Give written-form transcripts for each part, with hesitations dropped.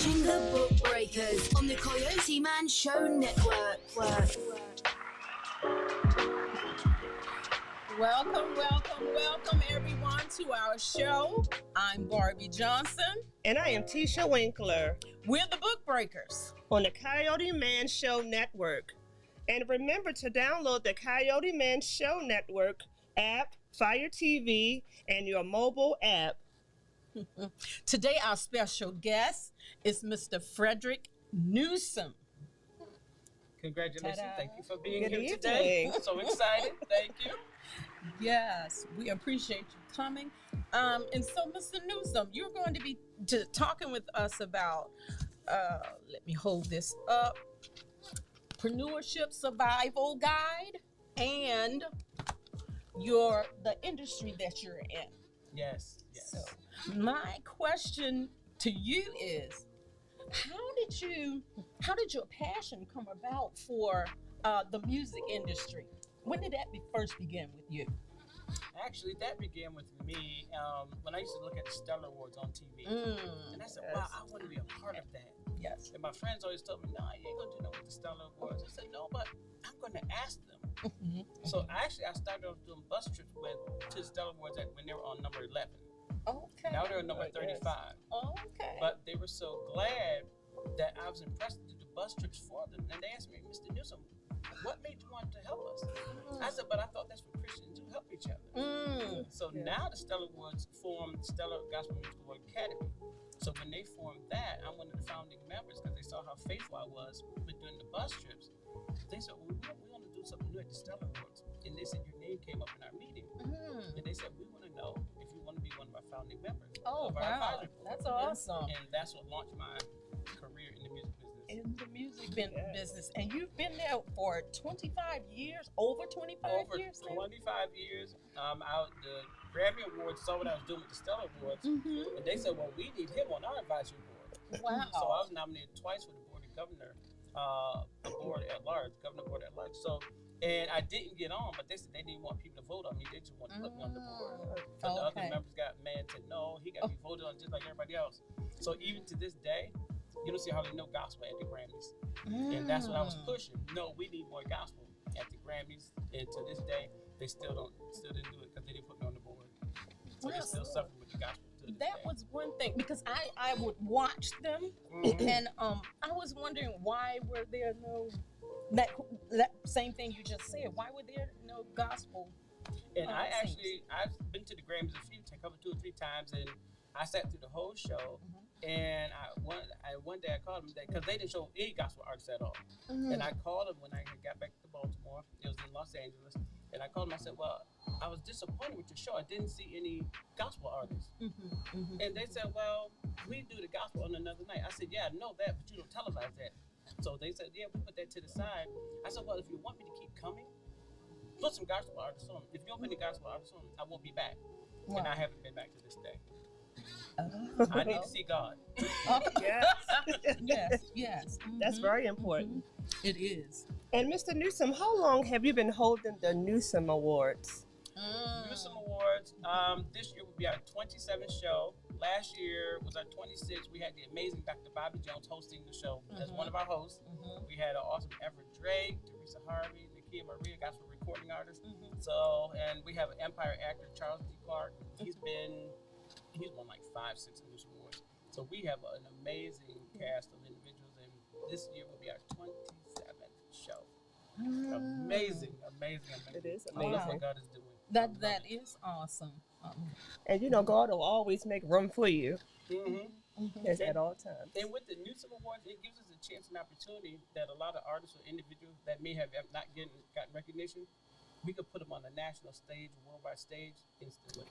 watching the BookBreakers on the Coyoteman Show Network. Welcome everyone to our show. I'm Barbie Johnson. And I am Tisha Winkler. We're the BookBreakers on the Coyoteman Show Network. And remember to download the Coyoteman Show Network app, Fire TV, and your mobile app. Today, our special guest is Mr. Frederick Newsome. Congratulations. Ta-da. Thank you for being Good here evening. today. So excited. Thank you. Yes, we appreciate you coming. And so, Mr. Newsome, you're going to be talking with us about, let me hold this up, Entrepreneurship Survival Guide and the industry that you're in. Yes. So, my question to you is, how did your passion come about for the music industry? When did that first begin with you? Actually, that began with me when I used to look at the Stellar Awards on TV. And I said, wow, I want to be a part of that. Yes. And my friends always told me, no, you ain't going to do nothing with the Stellar Awards. I said, no, but I'm going to ask them. So I started off doing bus trips to the Stellar Awards when they were on number 11. Okay. Now they're on number 35. Okay. But they were so glad that I was impressed to do the bus trips for them. And they asked me, Mr. Newsome, what made you want to help us? I said, but I thought that's what Christians do, help each other. So now the Stellar Awards formed Stellar Gospel Music Award Academy. So when they formed that, I'm one of the founding members because they saw how faithful I was with doing the bus trips. They said, well, we want to do something new at the Stellar Awards. And they said, your name came up in our meeting. And they said, we want to know if you want to be one of our founding members of our advisory board. That's awesome. And that's what launched my career in the music business. In the music business. And you've been there for 25 years, over 25 years? Over 25 years. Out the Grammy Awards saw what I was doing with the Stellar Awards. And they said, well, we need him on our advisory board. Wow. So I was nominated twice for the board of governor, board at large. So, and I didn't get on, but they said they didn't want people to vote on me. They just wanted to put me on the board. So the other members got mad and said, no, he got to be voted on just like everybody else. So even to this day, you don't see hardly no gospel at the Grammys. And that's what I was pushing. No, we need more gospel at the Grammys. And to this day, they still didn't do it because they didn't put me on the board. So they're still suffering with the gospel. That was one thing, because I would watch them, and I was wondering, why were there no, that same thing you just said, why were there no gospel? And I've been to the Grammys two or three times, and I sat through the whole show. And one day I called them because they didn't show any gospel artists at all. And I called them when I got back to Baltimore. It was in Los Angeles. And I called them. I said, well, I was disappointed with your show. I didn't see any gospel artists. And they said, well, we do the gospel on another night. I said, yeah, I know that, but you don't televise that. So they said, yeah, we put that to the side. I said, well, if you want me to keep coming, put some gospel artists on. If you don't put any gospel artists on, I won't be back. Wow. And I haven't been back to this day. I need to see God. Yes. That's very important. It is. And Mr. Newsome, how long have you been holding the Newsome Awards? Newsome Awards, this year will be our 27th show. Last year was our 26th. We had the amazing Dr. Bobby Jones hosting the show as one of our hosts. We had an awesome Everett Drake, Teresa Harvey, Nakia Maria, gospel recording artist. So, and we have an Empire actor, Charles D. Clark. He's won like 5-6 Newsome Awards. So we have an amazing cast of individuals, and this year will be our 27th show. Amazing. It is amazing. I love what God is doing. That is awesome. And God will always make room for you. At all times. And with the Newsome Awards, it gives us a chance and opportunity that a lot of artists or individuals that may have not gotten recognition, we could put them on the national stage, worldwide stage instantly.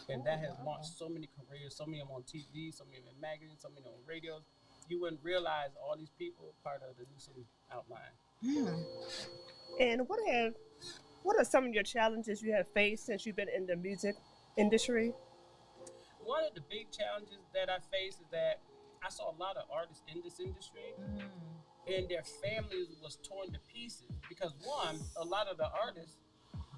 And that has launched so many careers, so many of them on TV, so many of them in magazines, so many on radios. You wouldn't realize all these people are part of the Newsome outline. And what are some of your challenges you have faced since you've been in the music industry? One of the big challenges that I face is that I saw a lot of artists in this industry and their families was torn to pieces because one, a lot of the artists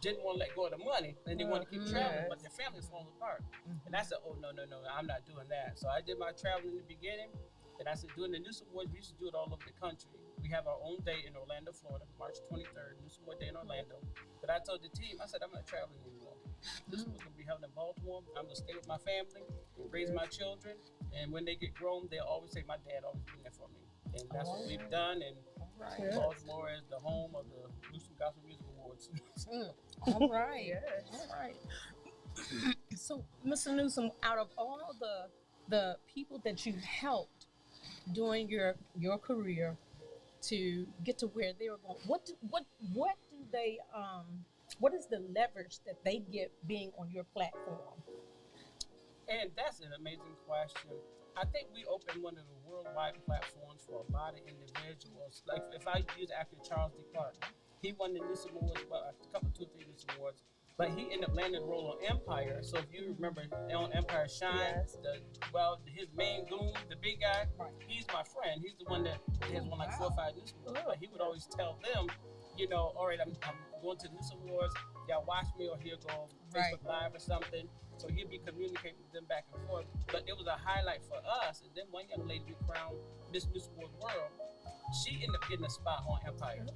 didn't want to let go of the money and they wanted to keep traveling, but their families falling apart. And I said, oh, no, I'm not doing that. So I did my traveling in the beginning, And I said, doing the Newsom Awards, we used to do it all over the country. We have our own day in Orlando, Florida, March 23rd, Newsom Award Day in Orlando. But I told the team, I said, I'm not traveling anymore. This was going to be held in Baltimore. I'm going to stay with my family, raise my children. And when they get grown, they'll always say, my dad always been there for me. And that's what we've done. And Baltimore is the home of the Newsom Gospel Music Awards. All right. All right. So, Mr. Newsom, out of all the people that you've helped during your career to get to where they were going, what do they what is the leverage that they get being on your platform? And that's an amazing question. I think we opened one of the worldwide platforms for a lot of individuals. Like if I use actor Charles D. Clark, he won the Newsom Awards, two or three Newsom Awards, but he ended up landing the role on Empire. So if you remember on Empire Shine, his main goon, the big guy, he's my friend. He's the one that has won like 4 or 5 Newsom Awards. But he would always tell them, all right, I'm going to the Newsom Awards. Y'all watch me, or he'll go on Facebook Live or something. So he'll be communicating with them back and forth. But it was a highlight for us. And then one young lady we crowned Miss Newsom Award World, she ended up getting a spot on Empire.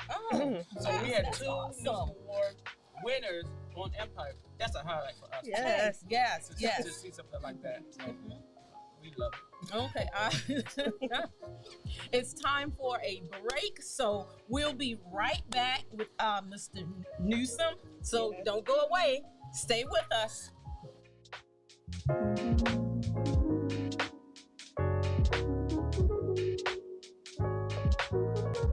So we had 2 Newsom Award winners on Empire. That's a highlight for us. Yes. To see something like that. So we love it. Okay. It's time for a break. So we'll be right back with Mr. Newsom. So don't go away. Stay with us.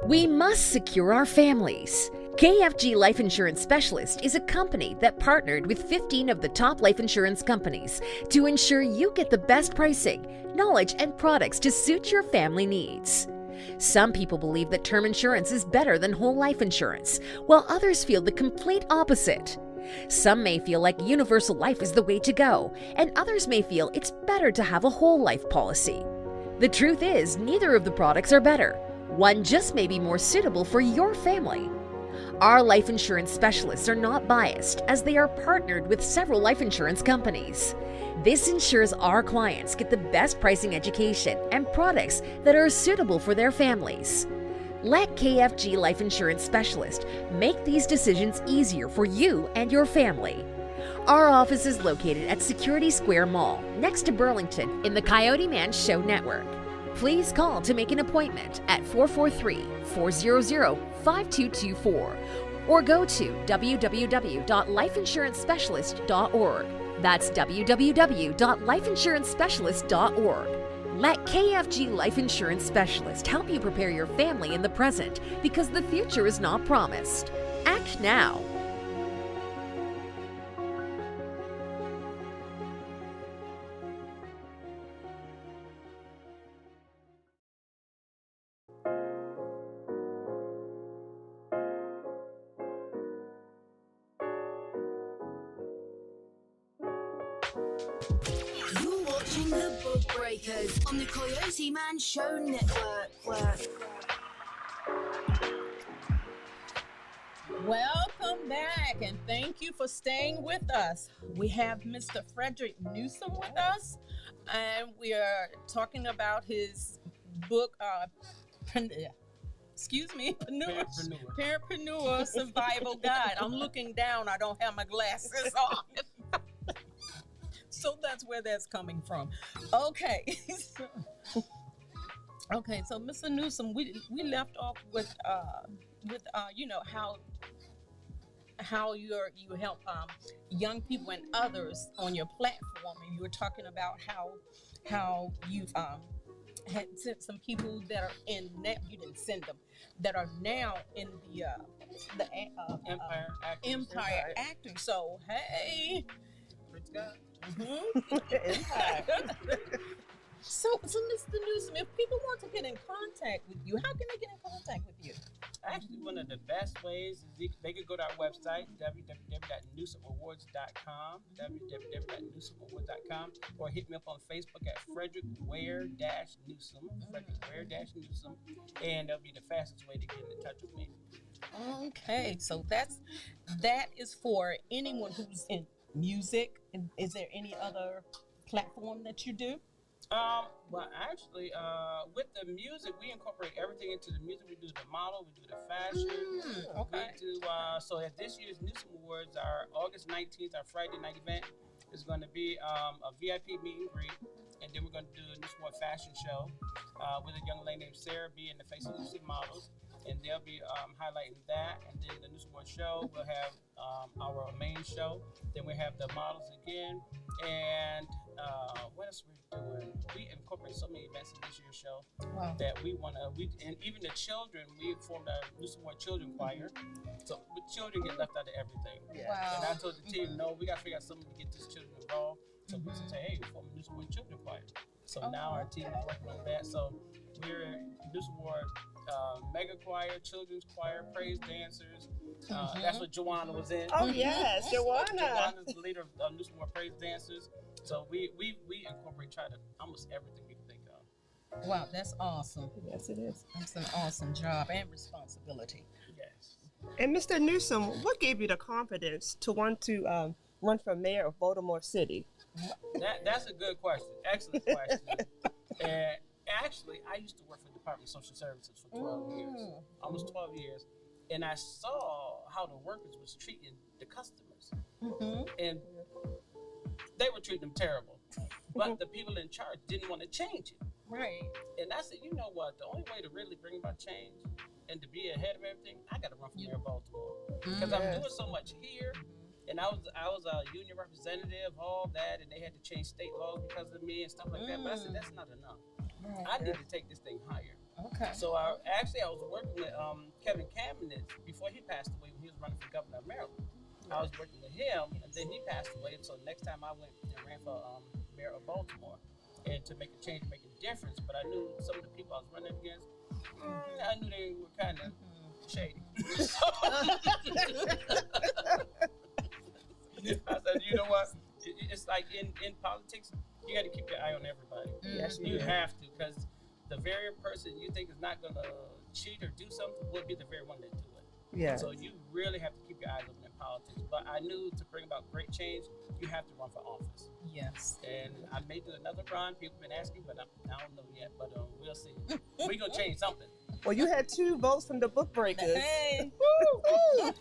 We must secure our families. KFG Life Insurance Specialist is a company that partnered with 15 of the top life insurance companies to ensure you get the best pricing, knowledge, and products to suit your family needs. Some people believe that term insurance is better than whole life insurance, while others feel the complete opposite. Some may feel like universal life is the way to go, and others may feel it's better to have a whole life policy. The truth is, neither of the products are better. One just may be more suitable for your family. Our life insurance specialists are not biased, as they are partnered with several life insurance companies. This ensures our clients get the best pricing, education, and products that are suitable for their families. Let KFG Life Insurance Specialist make these decisions easier for you and your family. Our office is located at Security Square Mall, next to Burlington, in the Coyoteman Show Network. Please call to make an appointment at 443-400-5224 or go to www.lifeinsurancespecialist.org. That's www.lifeinsurancespecialist.org. Let KFG Life Insurance Specialist help you prepare your family in the present, because the future is not promised. Act now. You're watching the BookBreakers on the Coyoteman Show Network. Welcome back, and thank you for staying with us. We have Mr. Frederick Newsom with us, and we are talking about his book, Parentpreneur Survival Guide. I'm looking down. I don't have my glasses on. So that's where that's coming from. Okay. So Mr. Newsom, we left off with how you help young people and others on your platform, and you were talking about how you've had sent some people that are in net. You didn't send them, that are now in the Empire actors. So hey. So, Mr. Newsom, if people want to get in contact with you, how can they get in contact with you? Actually, one of the best ways is they could go to our website, www.newsomawards.com, www.newsomawards.com, or hit me up on Facebook at Frederick Ware-Newsom, Frederick Ware-Newsom, and that'll be the fastest way to get in touch with me. Okay, so that is for anyone who's in music. And is there any other platform that you do? Well, actually, with the music, we incorporate everything into the music. We do the model, we do the fashion. Okay. We do, so at this year's Newsom Awards, our August 19th, our Friday night event, is going to be a VIP meet and greet. And then we're going to do a Newsom Award fashion show with a young lady named Sarah B. and the Face of Lucy models. And they'll be highlighting that. And then the Newsom Award show, we'll have our main show. Then we have the models again. And what else we're doing? We incorporate so many events in this year's show that we want to, and even the children, we formed our Newsom Award Children Choir. So the children get left out of everything. Yeah. Wow. And I told the team, no, we got to figure out something to get these children involved. So we said, hey, we formed a Newsom Award Children Choir. So now our team is working on that. So we're Newsom Award mega choir, children's choir, praise dancers. That's what Joanna was in. Oh yes, Joanna. Joanna's the leader of Newsom Award praise dancers. So we incorporate almost everything we can think of. Wow, that's awesome. Yes, it is. That's an awesome job and responsibility. Yes. And Mr. Newsom, what gave you the confidence to want to run for mayor of Baltimore City? That's a good question. Excellent question. And actually, I used to work for the Department of Social Services for 12 years, almost 12 years. And I saw how the workers was treating the customers. And they were treating them terrible. But the people in charge didn't want to change it. Right. And I said, you know what? The only way to really bring about change and to be ahead of everything, I got to run for mayor of Baltimore. Because I'm doing so much here. And I was a union representative, all that, and they had to change state laws because of me and stuff like that. But I said, that's not enough. I need to take this thing higher. Okay. So I was working with Kevin Kamenetz before he passed away when he was running for governor of Maryland. I was working with him, and then he passed away. And so next time I went and ran for mayor of Baltimore, and to make a change, make a difference. But I knew some of the people I was running against, I knew they were kind of shady. I said, you know what? It's like in politics, you got to keep your eye on everybody. Yes, you have to, because the very person you think is not going to cheat or do something will be the very one that do it. Yeah. So you really have to keep your eyes open in politics. But I knew to bring about great change, you have to run for office. Yes. And I may do another run. People have been asking, but I don't know yet. But we'll see. We're going to change something. Well, you had 2 votes from the BookBreakers. Hey. Woo!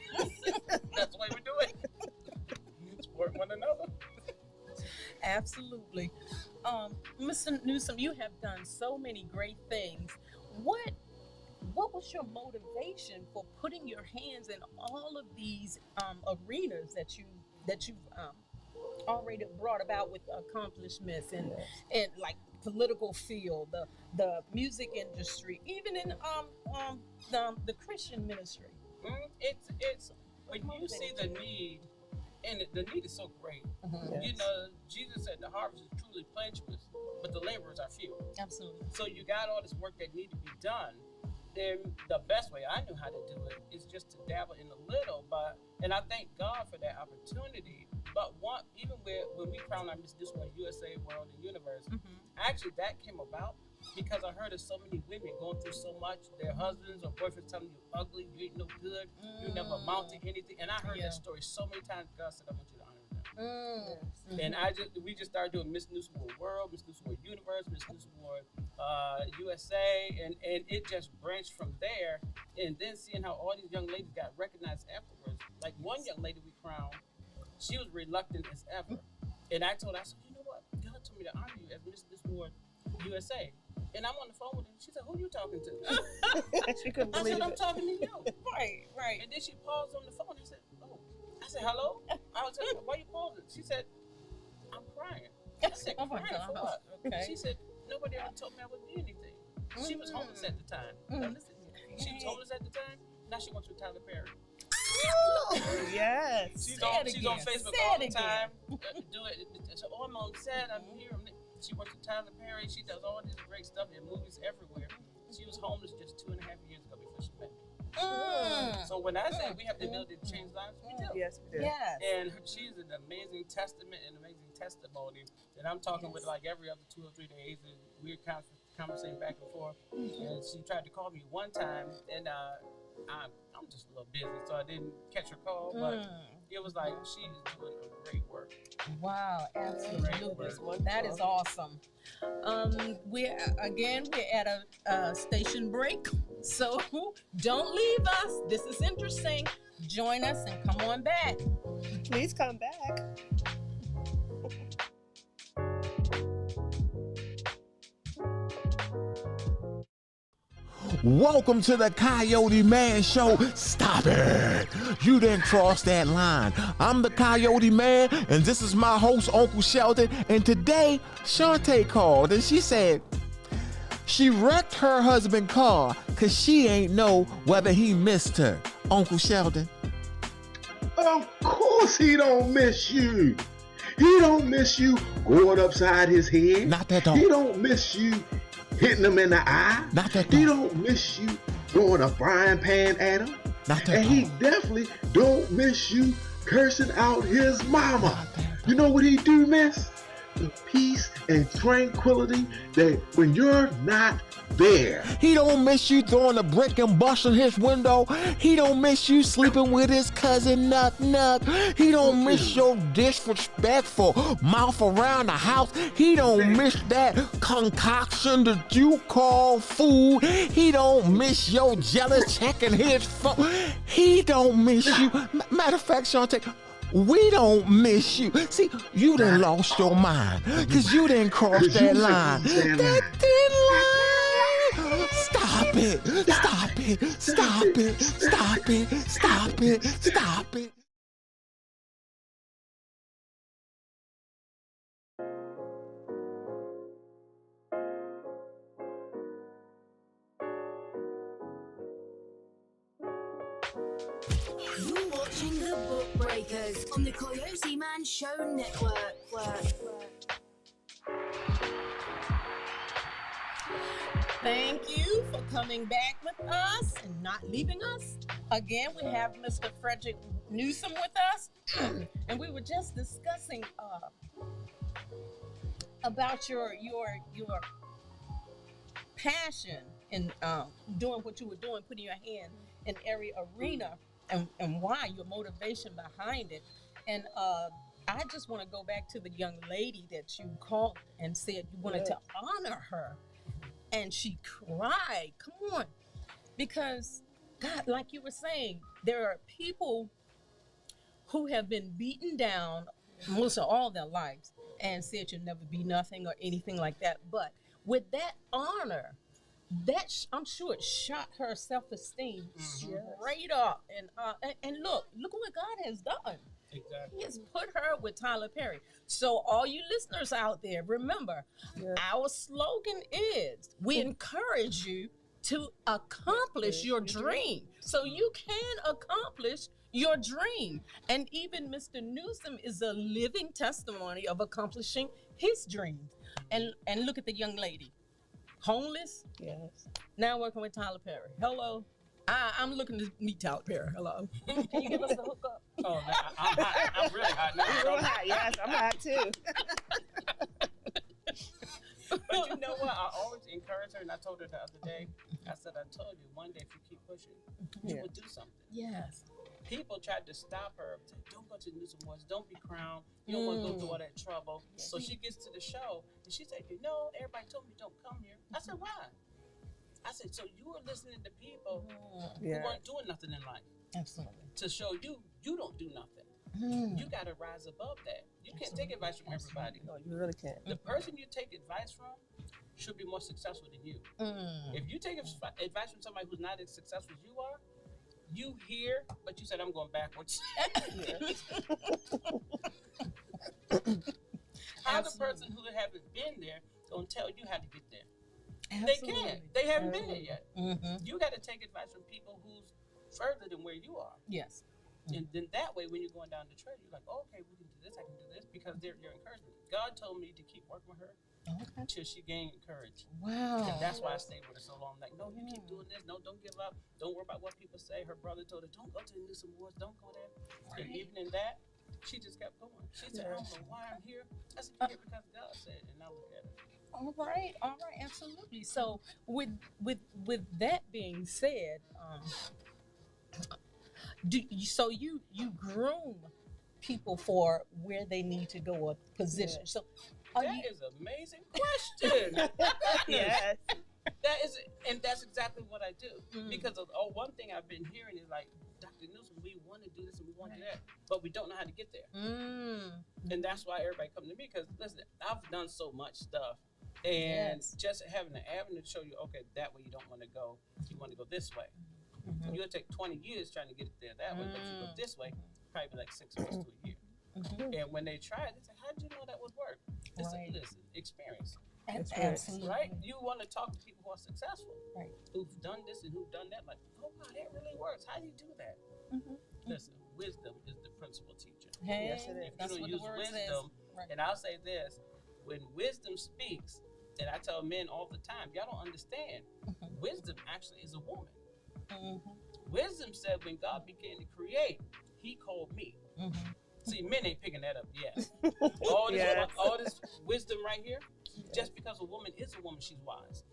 That's the way we do it. Support one another. Absolutely. Mr. Newsom, you have done so many great things. What was your motivation for putting your hands in all of these arenas that you've already brought about with accomplishments and like political field, the music industry, even in the Christian ministry? It's when you see the need. And the need is so great. You know, Jesus said the harvest is truly plenteous, but the laborers are few. Absolutely. So you got all this work that need to be done. Then the best way I knew how to do it is just to dabble in a little. And I thank God for that opportunity. But even when we crowned our Miss Newsom USA World and Universe, actually that came about because I heard of so many women going through so much. Their husbands or boyfriends telling you ugly, you ain't no good, you never amount to anything. And I heard that story so many times. God said, I want you to honor them. And we just started doing Miss Newsom World, Miss Newsom Universe, Miss Newsom USA, and it just branched from there. And then seeing how all these young ladies got recognized afterwards. Like one young lady we crowned, she was reluctant as ever. And I told her, I said, you know what? God told me to honor you as Miss Newsom USA. And I'm on the phone with her. She said, who you talking to? She couldn't I believe said, I'm it. talking to you. Right. And then she paused on the phone and said, oh. I said, hello? I was like, why you pausing? She said, I'm crying. I said, Oh my crying for God. what? Okay. She said, nobody ever told me I would be anything. She was homeless at the time. Now listen, she was homeless at the time. Now she wants to Tyler Perry. Yes. She's Say on it again. Facebook Say all it the again. time. Do it. So, oh, I'm on set. I'm here. She works with Tyler Perry. She does all this great stuff in movies everywhere. She was homeless just 2.5 years ago before she met me. So when I say we have the ability to change lives, we do. Yes, we do. Yes. And she's an amazing testament and amazing testimony. And I'm talking with like every other 2 or 3 days, and we're conversating back and forth. And she tried to call me one time, and I'm just a little busy, so I didn't catch her call. But it was like she is doing a great work. Wow, absolutely. Great work. That is awesome. We're at a station break, so don't leave us. This is interesting. Join us and come on back. Please come back. Welcome to the Coyote Man Show. Stop it. You didn't cross that line. I'm the Coyote Man, and this is my host, Uncle Sheldon. And today, Shantae called, and she said she wrecked her husband's car because she ain't know whether he missed her. Uncle Sheldon. Of course he don't miss you. He don't miss you going upside his head. Not that dog. He don't miss you hitting him in the eye. Not that He dog. don't miss you throwing a frying pan at him. Not that And dog. he definitely don't miss you cursing out his mama. You know what he do miss? The peace and tranquility that when you're not there. He don't miss you throwing a brick and busting his window. He don't miss you sleeping with his cousin Nuck Nuck. He don't miss your disrespectful mouth around the house. He don't miss that concoction that you call food. He don't miss your jealous checking his phone. He don't miss you. Matter of fact, Shantae, we don't miss you. See, you done lost your mind because you didn't cross that line. That thin line. Stop it. Stop it. Stop it. Stop it. Stop it. Stop it. You're watching the BookBreakers on the Coyoteman Show Network. Thank you for coming back with us and not leaving us. Again, we have Mr. Frederick Newsom with us, and we were just discussing about your passion in doing what you were doing, putting your hand in every arena, and why, your motivation behind it. And I just want to go back to the young lady that you called and said you wanted to honor her. And she cried. Come on. Because, God, like you were saying, there are people who have been beaten down most of all their lives and said you'll never be nothing or anything like that. But with that honor, I'm sure it shot her self-esteem straight up. And look what God has done. Exactly. He has put her with Tyler Perry. So all you listeners out there, remember, our slogan is, we encourage you to accomplish your dream. So you can accomplish your dream. And even Mr. Newsom is a living testimony of accomplishing his dreams. And look at the young lady. Homeless? Yes. Now working with Tyler Perry. Hello. I'm looking to meet Tyler Perry. Hello. Can you give us the hookup? Oh, I'm hot. I'm really hot now. You're hot. Yes, I'm hot too. But you know what? I always encourage her, and I told her the other day, I said, I told you, one day if you keep pushing, you will do something. Yes. People tried to stop her, say, don't go to the Newsom Awards, don't be crowned, you don't want to go through all that trouble. So she gets to the show, and she said, you know, everybody told me don't come here. I said, why? I said, so you were listening to people who weren't doing nothing in life. Absolutely. To show you don't do nothing. You got to rise above that. You can't take advice from everybody. No, you really can't. The person you take advice from should be more successful than you. If you take advice from somebody who's not as successful as you are, you hear, but you said, I'm going backwards. How the person who haven't been there going to tell you how to get there? Absolutely. They can't. They haven't been there yet. You got to take advice from people who's further than where you are. Yes. And then that way, when you're going down the trail, you're like, oh, okay, we can do this, I can do this, because they're your encouragement. God told me to keep working with her until she gained courage. Wow. And that's why I stayed with her so long. Like, no, you keep doing this. No, don't give up. Don't worry about what people say. Her brother told her, don't go to the Newsom Awards. Don't go there. And even in that, she just kept going. She said, I don't know why I'm here. I said, you're here because God said. And I look at it. All right, absolutely. So with that being said, you groom people for where they need to go or position. So That is an amazing question. Yes. That is, and that's exactly what I do. Because one thing I've been hearing is like, Dr. Newsom, we want to do this and we want to do that, but we don't know how to get there. And that's why everybody come to me, because listen, I've done so much stuff, and just having an avenue to show you, okay, that way you don't want to go, you want to go this way. You'll take 20 years trying to get it there that way, but you go this way, probably like 6 months to a year. And when they tried, they said, how did you know that would work? They said, listen, experience. Absolutely. Right? You want to talk to people who are successful, right? Who've done this and who've done that. Like, oh wow, that really works. How do you do that? Listen, wisdom is the principal teacher. Yes, it is. If you don't use wisdom, and I'll say this: when wisdom speaks, and I tell men all the time, y'all don't understand. Wisdom actually is a woman. Wisdom said when God began to create, He called me. See, men ain't picking that up yet. All this wisdom right here. Just because a woman is a woman, she's wise.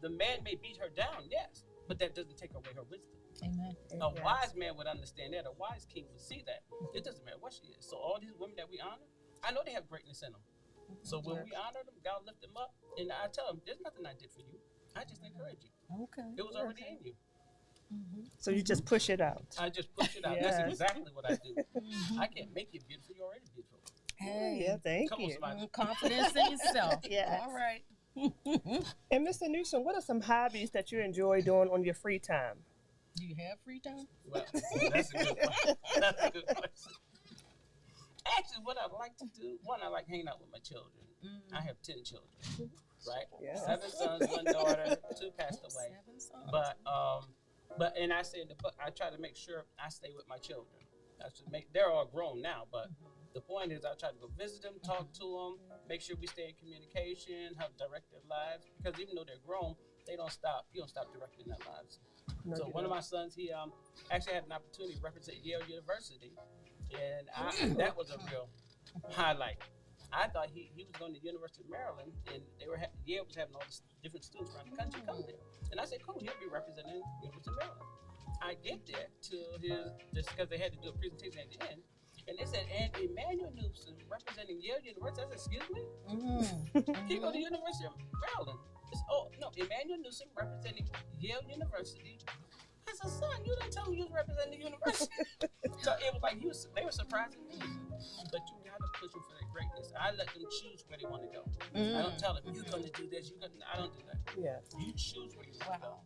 The man may beat her down, yes, but that doesn't take away her wisdom. Amen. A wise man would understand that. A wise king would see that. It doesn't matter what she is. So all these women that we honor, I know they have greatness in them. So when we honor them, God lift them up, and I tell them, there's nothing I did for you. I just encourage you. Okay. It was already in you. So you just push it out. I just push it out. That's exactly what I do. I can't make you beautiful. You're already beautiful. Hey, yeah, thank you. Confidence in yourself. Yes. All right. And Mr. Newsom, what are some hobbies that you enjoy doing on your free time? Do you have free time? Well, that's a good question. That's a good question. Actually, what I like to do, one, I like hanging out with my children. I have 10 children, right? Yeah. 7 sons, 1 daughter, 2 passed away. 7 sons. But and I say in the book, I try to make sure I stay with my children. They're all grown now, but the point is I try to go visit them, talk to them, make sure we stay in communication, help direct their lives. Because even though they're grown, they don't stop. You don't stop directing their lives. No, so one of my sons, he actually had an opportunity to represent Yale University, and that was a real highlight. I thought he was going to the University of Maryland, and Yale was having all these different students around the country come there. And I said, cool, he'll be representing University of Maryland. I get there to just because they had to do a presentation at the end, and they said, and Emmanuel Newsom representing Yale University. I said, excuse me? He go to the University of Maryland. Emmanuel Newsom representing Yale University. I said, son, you didn't tell me you was representing the university. So it was like they were surprising me. But you gotta push them for that greatness. I let them choose where they want to go. I don't tell them you're gonna do this. I don't do that. Yeah. You choose where you want to go.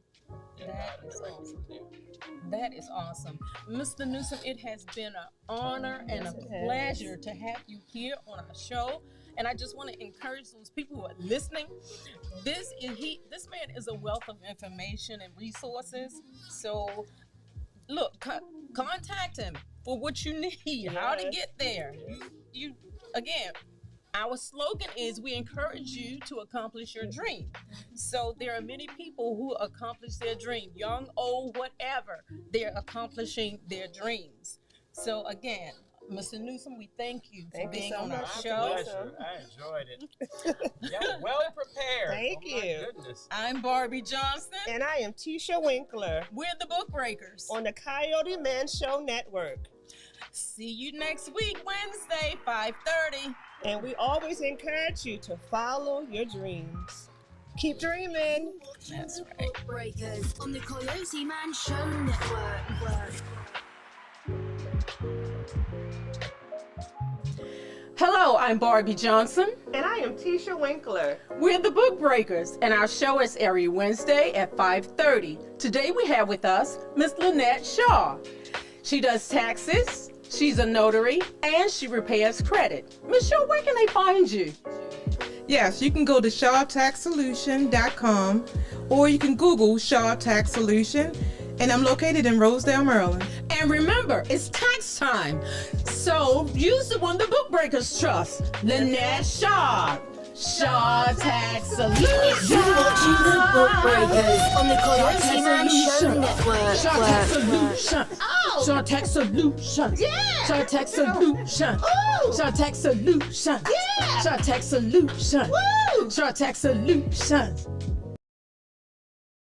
That is awesome. Mr. Newsom, it has been an honor and a pleasure to have you here on our show. And I just want to encourage those people who are listening. This man is a wealth of information and resources. So, look, contact him for what you need, how to get there. You again, our slogan is we encourage you to accomplish your dream. So there are many people who accomplish their dream, young, old, whatever. They're accomplishing their dreams. So again, Mr. Newsom, we thank you for being on our show. I enjoyed it. Yeah, well prepared. Thank you. My goodness. I'm Barbie Johnson. And I am Tisha Winkler. We're the BookBreakers on the Coyoteman Show Network. See you next week, Wednesday, 5:30. And we always encourage you to follow your dreams. Keep dreaming. That's right. BookBreakers on the Coyoteman Show Network. Hello, I'm Barbie Johnson. And I am Tisha Winkler. We're the BookBreakers, and our show is every Wednesday at 5:30. Today we have with us Miss Lynette Shaw. She does taxes, she's a notary, and she repairs credit. Miss Shaw, where can they find you? Yes, you can go to shawtaxsolution.com or you can Google Shaw Tax Solution, and I'm located in Rosedale, Maryland. And remember, it's tax time, so use the one the BookBreakers trust, Lynette Shaw. Shaw Tax Solution. You're watching the BookBreakers on the Coyoteman Show Network. Shaw Tax Solution. Oh. Shaw Tax Solution. Yeah. Shaw Tax Solution. Ooh. Shaw Tax Solution. Yeah. Shaw Tax Solution. Woo. Shaw Tax Solution.